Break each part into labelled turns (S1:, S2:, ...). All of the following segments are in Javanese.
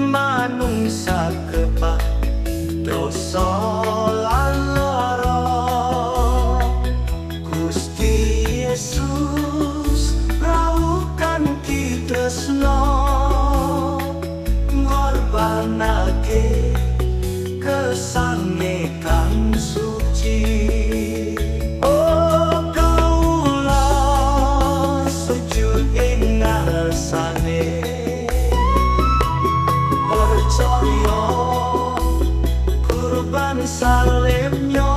S1: manungsa kepak dosa lan lara. Gusti Yesus rawuh kanthi tresna ngorbanake kesange kang suci. Oh kaula sujud ing ngarsane percaya kurban salibnya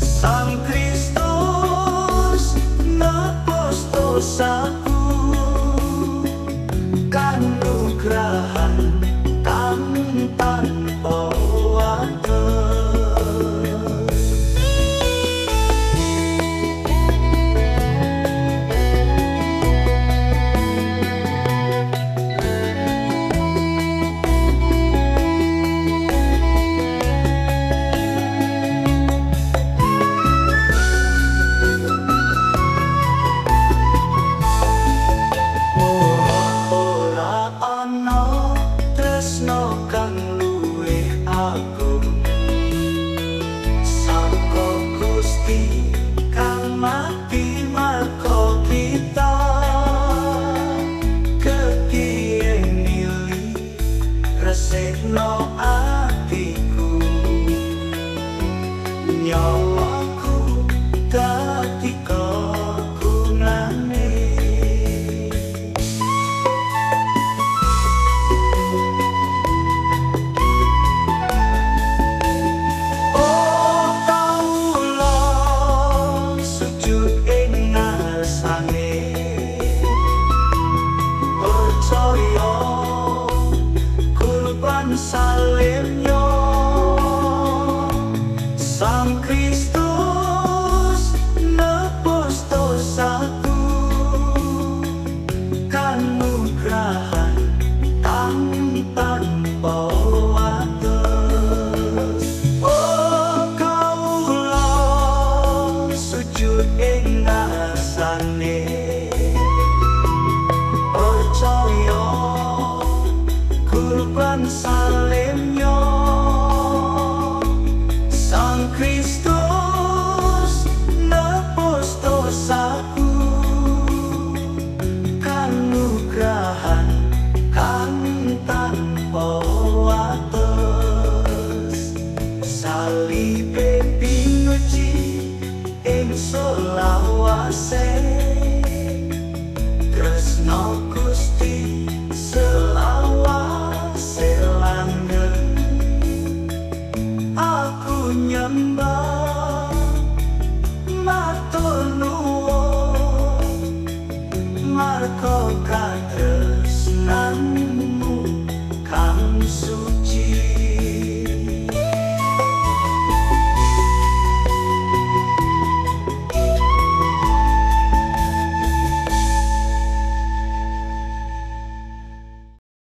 S1: Sang Kristus nebus dosaku, kanugrahan kang tanpa wates. Ora ana tresna kang luwih agung saka Gusti kang mati marga kita. Kekiye nili resikno atiku, nyawaku dadi kagunane. Oh kaula sujud ing ngarsane percaya kurban salib